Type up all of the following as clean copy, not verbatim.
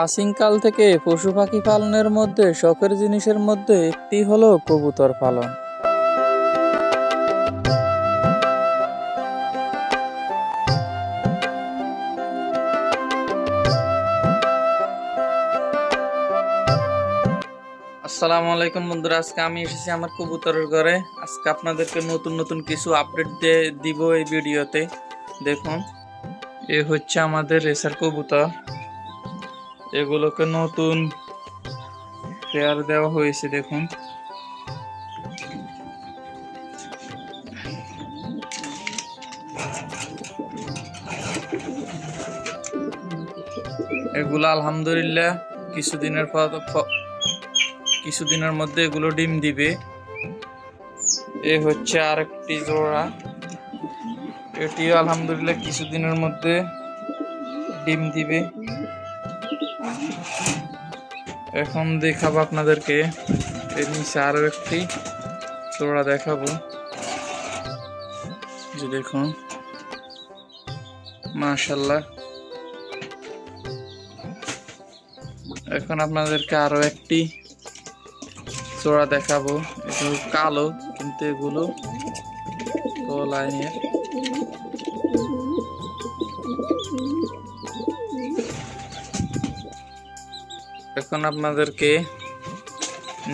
প্রাচীনকাল থেকে পশু পাখি পালনের মধ্যে শখের জিনিসের মধ্যে একটি হলো কবুতর পালন। আসসালামু আলাইকুম বন্ধুরা, আজকে আমি এসেছি আমার কবুতরের ঘরে। আজকে আপনাদেরকে নতুন নতুন কিছু আপডেট দিব এই ভিডিওতে। দেখুন, এ হচ্ছে আমাদের রেসার কবুতর। এগুলোকে নতুন পেয়ার দেওয়া হয়েছে। দেখুন, এগুলো আলহামদুলিল্লাহ কিছুদিনের মধ্যে এগুলো ডিম দিবে। এ হচ্ছে আরেকটি জোড়া, এটিও আলহামদুলিল্লাহ কিছুদিনের মধ্যে ডিম দিবে। এখন দেখাবো আপনাদেরকে এর নিচে আরো একটি জোড়া দেখাবো। যে দেখুন, মাশাআল্লাহ। এখন আপনাদেরকে আরো একটি জোড়া দেখাবো। এগুলো কালো, কিন্তু এগুলো লাইনের। এখন আপনাদেরকে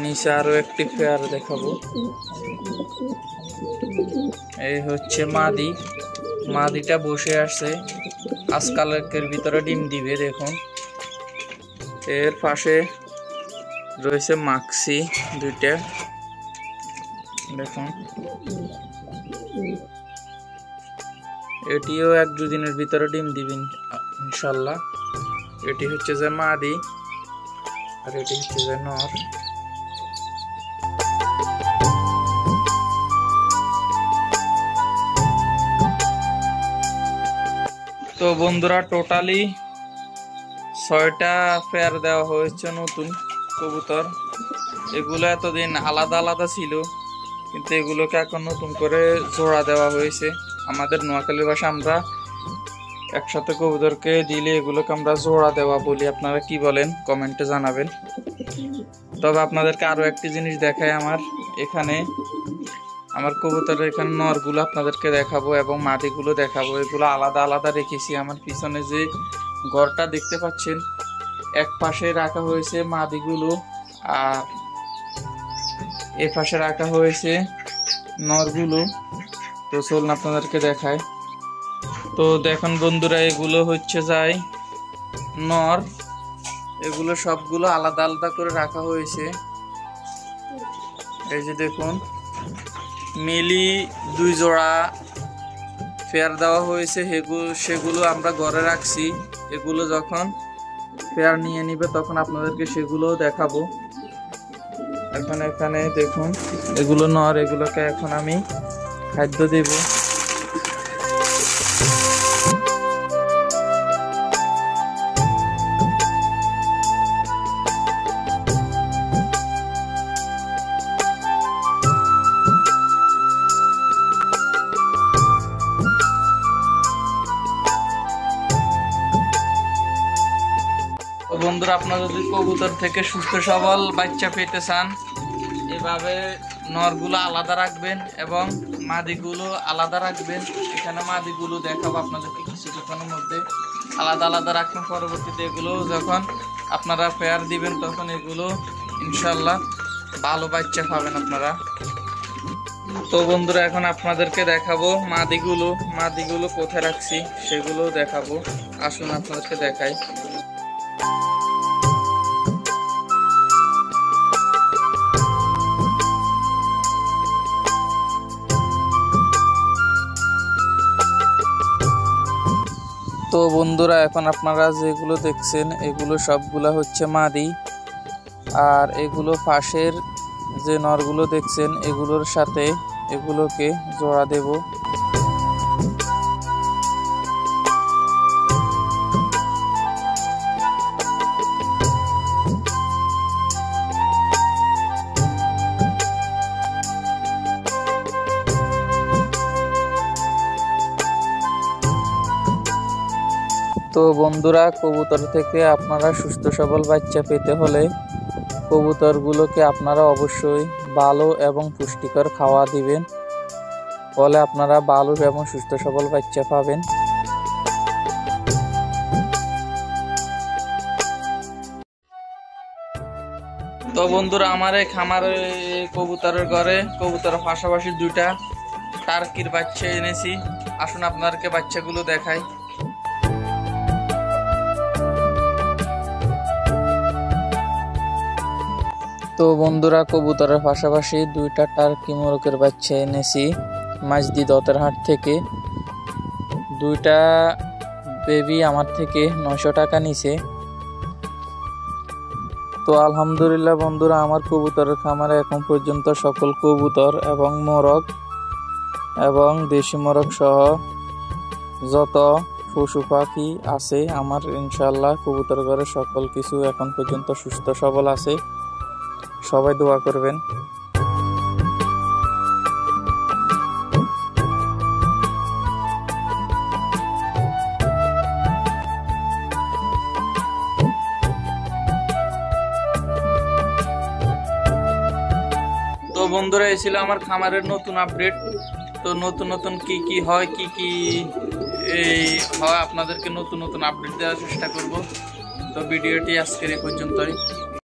নিচে আরো একটি পেয়ার দেখাবো। এই হচ্ছে মাদিটা বসে আসছে, আজকালের ভিতরে ডিম দিবে। দেখুন, এর পাশে রয়েছে মাক্সি দুইটা। দেখুন, এটিও 1-2 দিনের ভিতরে ডিম দিবেন ইনশাল্লাহ। এটি হচ্ছে যে মাদি, আর এটি হচ্ছে যে নর। তো বন্ধুরা, টোটালি 6টা পেয়ার দেওয়া হয়েছে নতুন কবুতর। এগুলো এতদিন আলাদা আলাদা ছিল, কিন্তু এগুলোকে এখন নতুন করে জোড়া দেওয়া হয়েছে। আমাদের নোয়াখালীর ভাষা আমরা একসাথে কবুতরকে দিলে এগুলোকে আমরা জোড়া দেওয়া বলি। আপনারা কি বলেন কমেন্টে জানাবেন। তবে আপনাদেরকে আরো একটি জিনিস দেখাই, আমার কবুতরের এখানে নরগুলো আপনাদেরকে দেখাবো এবং মাদিগুলো দেখাবো। এগুলো আলাদা আলাদা রেখেছি। আমার পিছনে যে ঘরটা দেখতে পাচ্ছেন, এক পাশে রাখা হয়েছে মাদিগুলো, আর এ পাশে রাখা হয়েছে নরগুলো। তো চলুন আপনাদেরকে দেখায়। তো দেখুন বন্ধুরা, এগুলো হচ্ছে যায় নর। এগুলো সবগুলো আলাদা আলাদা করে রাখা হয়েছে। এই যে দেখুন, মিলি 2 জোড়া পেয়ার দেওয়া হয়েছে। সেগুলো আমরা ঘরে রাখছি। এগুলো যখন পেয়ার নিয়ে নিবে তখন আপনাদেরকে সেগুলো দেখাবো। এখানে দেখুন, এগুলো নর। এগুলোকে এখন আমি খাদ্য দেব। বন্ধুরা, আপনারা যদি কবুতর থেকে সুস্থ সবল বাচ্চা পেতে চান, এভাবে নরগুলো আলাদা রাখবেন এবং মাদিগুলো আলাদা রাখবেন। এখানে মাদিগুলো দেখাবো আপনাদেরকে কিছুক্ষণের মধ্যে। আলাদা আলাদা রাখবেন। পরবর্তীতে এগুলো যখন আপনারা পেয়ার দিবেন তখন এগুলো ইনশাল্লাহ ভালো বাচ্চা পাবেন আপনারা। তো বন্ধুরা, এখন আপনাদেরকে দেখাবো মাদিগুলো কোথায় রাখছি সেগুলো দেখাবো। আসুন আপনাদেরকে দেখাই। তো বন্ধুরা, এখন আপনারা যেগুলো দেখছেন এগুলো সবগুলা হচ্ছে মাদি, আর এগুলো পাশের যে নরগুলো দেখছেন এগুলোর সাথে এগুলোকে জোড়া দেব। তো বন্ধুরা, কবুতর থেকে আপনারা সুস্থ সবল বাচ্চা পেতে হলে কবুতরগুলোকে আপনারা অবশ্যই ভালো এবং পুষ্টিকর খাওয়া দিবেন, ফলে আপনারা ভালো এবং সুস্থ সবল বাচ্চা পাবেন। তো বন্ধুরা, আমার এই খামারে কবুতরের ঘরে কবুতরের পাশাপাশি দুইটা টার্কির বাচ্চা এনেছি। আসুন আপনাদেরকে বাচ্চাগুলো দেখাই। তো বন্ধুরা, কবুতরের পাশাপাশি দুইটা টার্কি মোরগের বাচ্চা এনেছি মাঝদি দতের হাট থেকে। দুইটা বেবি আমার থেকে 900 টাকা নিছে। তো আলহামদুলিল্লাহ বন্ধুরা, আমার কবুতরের খামারে এখন পর্যন্ত সকল কবুতর এবং মোরগ এবং দেশি মোরগ সহ যত পশু পাখি আছে আমার, ইনশাল্লাহ কবুতর ঘরে সকল কিছু এখন পর্যন্ত সুস্থ সবল আছে। সবাই দোয়া করবেন। তো বন্ধুরা, এই ছিল আমার খামারের নতুন আপডেট। তো নতুন নতুন কি হয়, কি এই হয়, আপনাদেরকে নতুন নতুন আপডেট দেওয়ার চেষ্টা করব। তো ভিডিওটি আজকের এই পর্যন্তই।